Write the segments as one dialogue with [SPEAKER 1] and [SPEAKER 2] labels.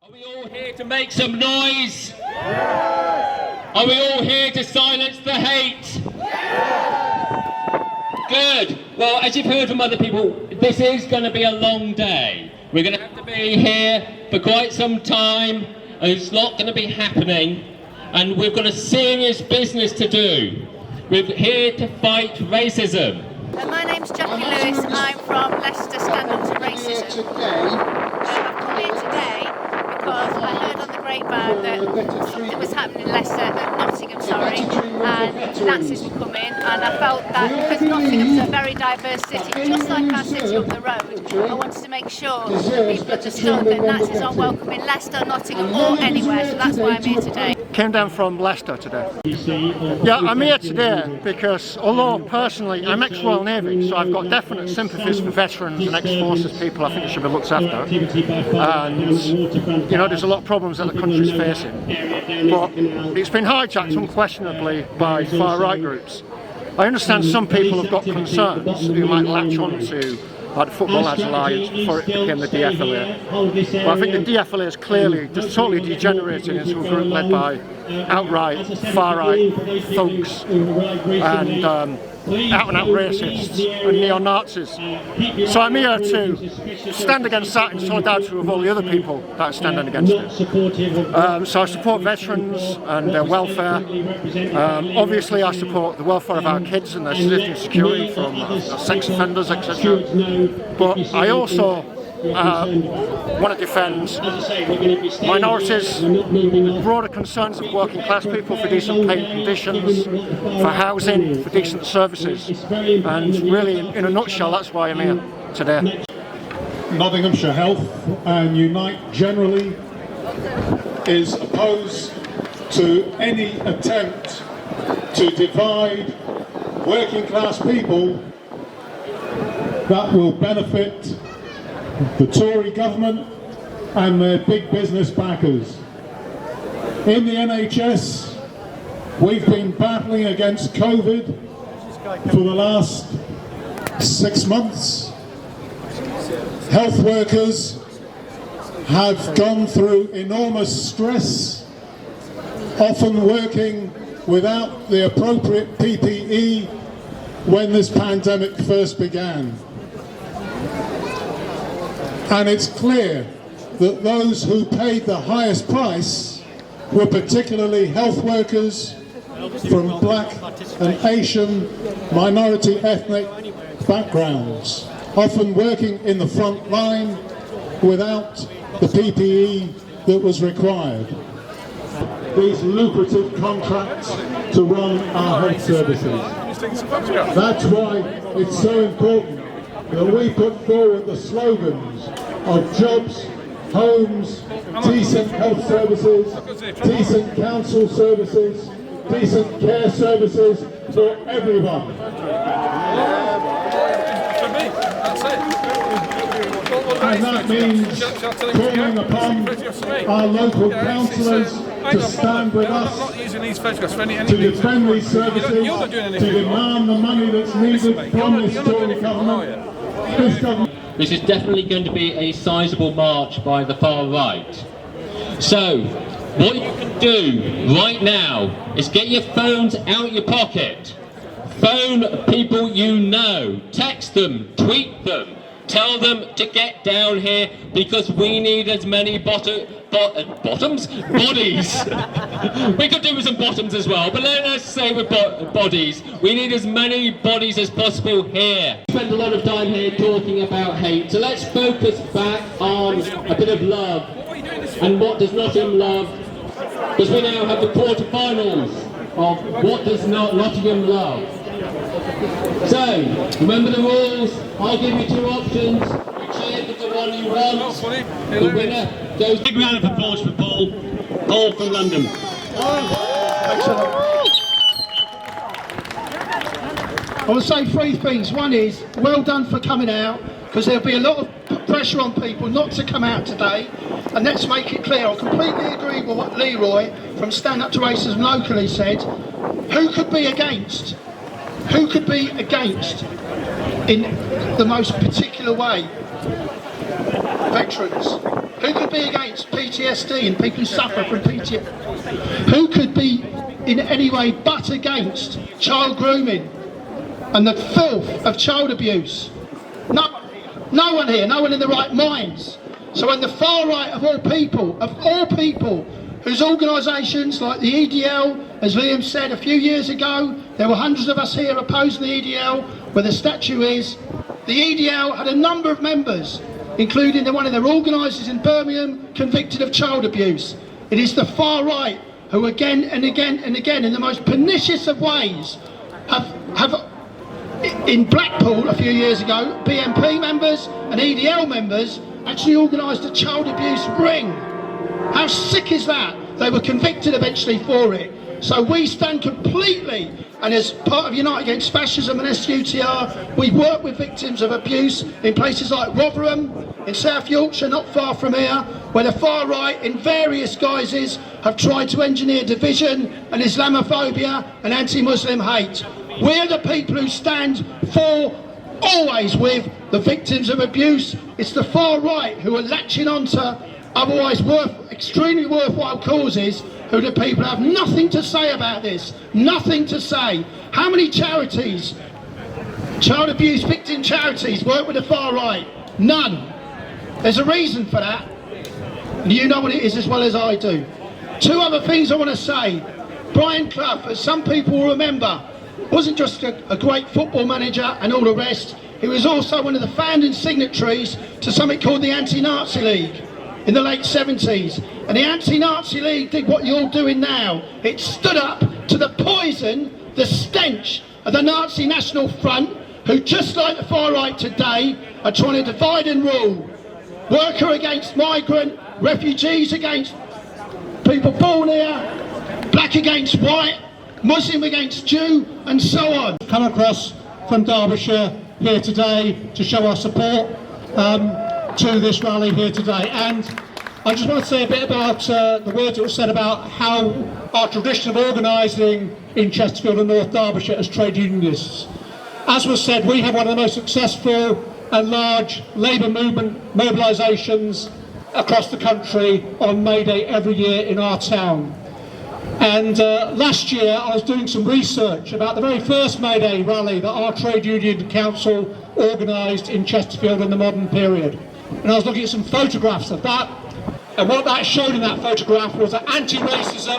[SPEAKER 1] Are we all here to make some noise? Yes. Are we all here to silence the hate? Yes. Good. Well, as you've heard from other people, this is going to be a long day. We're going to have to be here for quite some time, and it's not going to be happening, and we've got a serious business to do. We're here to fight racism.
[SPEAKER 2] My name's Jackie Lewis. I'm from Leicester Stand Up to Racism. I've come here today because I heard on the grapevine that something was happening in Leicester, Nottingham, and Nazis were coming, and I felt that because Nottingham's a very diverse city, just like our city up the road, I wanted to make sure people understood that Nazis aren't welcome in Leicester, Nottingham or anywhere, so that's why I'm here today.
[SPEAKER 3] Came down from Leicester today. Yeah, I'm here today because although personally I'm ex-Royal Navy, so I've got definite sympathies for veterans and ex-forces people. I think it should be looked after, and you know, there's a lot of problems that the country's facing, but it's been hijacked unquestionably by far-right groups. I understand some people have got concerns who might latch on to like the Football Lads Alliance before it became the DFLA. But I think the DFLA is clearly just totally degenerated into a group led by outright far-right thugs and out-and-out racists and neo-Nazis. So I'm here to stand against that in solidarity with all the other people that are standing against it. So I support veterans and their welfare. Obviously I support the welfare of our kids and their safety and security from sex offenders, etc. But I also want to defend minorities, broader concerns of working class people for decent paying conditions, for housing, for decent services, and really in a nutshell that's why I'm here today.
[SPEAKER 4] Nottinghamshire Health and Unite generally is opposed to any attempt to divide working class people that will benefit the Tory government and their big business backers. In the NHS, we've been battling against COVID for the last 6 months. Health workers have gone through enormous stress, often working without the appropriate PPE when this pandemic first began. And it's clear that those who paid the highest price were particularly health workers from black and Asian minority ethnic backgrounds, often working in the front line without the PPE that was required. These lucrative contracts to run our health services. That's why it's so important that we put forward the slogans of jobs, homes, decent health services, decent council services, decent care services for everyone. And that means calling upon our local councillors to stand with us, to defend these services, to demand the money that's needed from this Tory government.
[SPEAKER 1] This is definitely going to be a sizable march by the far right. So, what you can do right now is get your phones out your pocket. Phone people you know. Text them, tweet them. Tell them to get down here because we need as many bodies. We could do with some bottoms as well, but let's say with bodies. We need as many bodies as possible here. We spend a lot of time here talking about hate, so let's focus back on a bit of love. And what does Nottingham love? Because we now have the quarter-finals of what does Nottingham love. So, remember the rules. I'll give you 2 options. You cheer for the one you want. The winner goes. Big round of applause for Paul. Paul from London.
[SPEAKER 5] I will say 3 things. One is, well done for coming out, because there'll be a lot of pressure on people not to come out today. And let's make it clear, I completely agree with what Leroy from Stand Up to Racism locally said. Who could be against? Who could be against in the most particular way? Veterans. Who could be be against PTSD and people who suffer from PTSD? Who could be in any way but against child grooming and the filth of child abuse? No one here, no one in the right minds. So when the far right of all people, whose organisations like the EDL, as Liam said a few years ago, there were hundreds of us here opposing the EDL, where the statue is. The EDL had a number of members, including one of their organisers in Birmingham, convicted of child abuse. It is the far right who again and again and again, in the most pernicious of ways, have in Blackpool a few years ago, BNP members and EDL members actually organised a child abuse ring. How sick is that? They were convicted eventually for it. So we stand completely, and as part of Unite Against Fascism and SUTR, we work with victims of abuse in places like Rotherham, in South Yorkshire, not far from here, where the far right, in various guises, have tried to engineer division and Islamophobia and anti-Muslim hate. We're the people who stand for, always with, the victims of abuse. It's the far right who are latching onto otherwise extremely worthwhile causes, who the people have nothing to say about this. Nothing to say. How many charities, child abuse victim charities, work with the far right? None. There's a reason for that. And you know what it is as well as I do. Two other things I want to say. Brian Clough, as some people will remember, wasn't just a great football manager and all the rest. He was also one of the founding signatories to something called the Anti-Nazi League in the late 70s. And the Anti-Nazi League did what you're doing now. It stood up to the poison, the stench of the Nazi National Front, who, just like the far right today, are trying to divide and rule. Worker against migrant, refugees against people born here, black against white, Muslim against Jew, and so on.
[SPEAKER 3] Come across from Derbyshire here today to show our support to this rally here today. And I just want to say a bit about the words that were said about how our tradition of organising in Chesterfield and North Derbyshire as trade unionists. As was said, we have one of the most successful and large labour movement mobilisations across the country on May Day every year in our town. And last year I was doing some research about the very first May Day rally that our trade union council organised in Chesterfield in the modern period. And I was looking at some photographs of that, and what that showed in that photograph was that anti-racism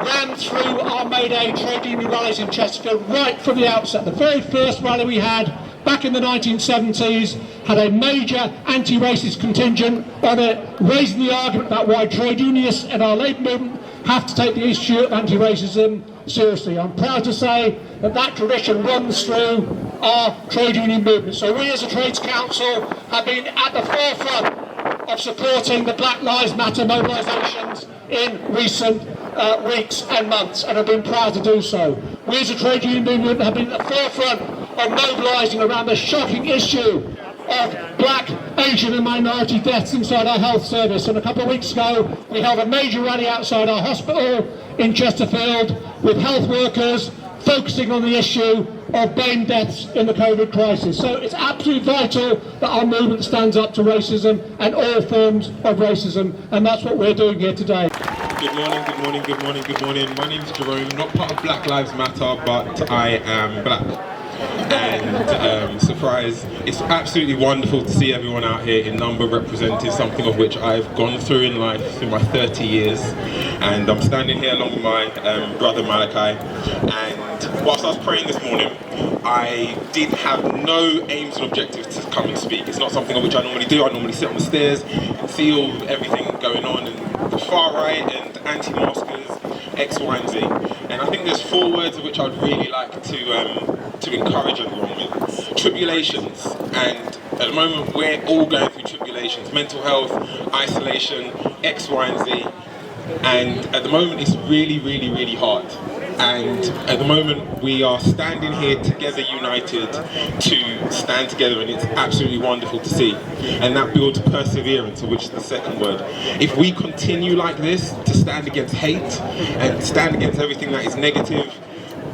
[SPEAKER 3] ran through our May Day trade union rallies in Chesterfield right from the outset. The very first rally we had back in the 1970s had a major anti-racist contingent on it, raising the argument about why trade unionists and our labour movement have to take the issue of anti-racism seriously. I'm proud to say that that tradition runs through our trade union movement. So we as a Trades Council have been at the forefront of supporting the Black Lives Matter mobilisations in recent weeks and months, and have been proud to do so. We as a trade union movement have been at the forefront of mobilising around the shocking issue of black, Asian and minority deaths inside our health service. And a couple of weeks ago we held a major rally outside our hospital in Chesterfield with health workers focusing on the issue of brain deaths in the COVID crisis. So it's absolutely vital that our movement stands up to racism and all forms of racism, and that's what we're doing here today.
[SPEAKER 6] Good morning, good morning, good morning, good morning. My name's Jerome, not part of Black Lives Matter, but I am black. And surprise, it's absolutely wonderful to see everyone out here in number representing something of which I've gone through in life in my 30 years. And I'm standing here along with my brother Malachi, and whilst I was praying this morning, I did have no aims and objectives to come and speak. It's not something of which I normally do. I normally sit on the stairs and see all everything going on, and the far right and anti-maskers, X, Y and Z. And I think there's 4 words of which I'd really like to encourage everyone with. Tribulations. And at the moment we're all going through tribulations. Mental health, isolation, X, Y and Z. And at the moment it's really, really, really hard. And at the moment we are standing here together, united, to stand together, and it's absolutely wonderful to see. And that builds perseverance, which is the second word. If we continue like this, to stand against hate and stand against everything that is negative,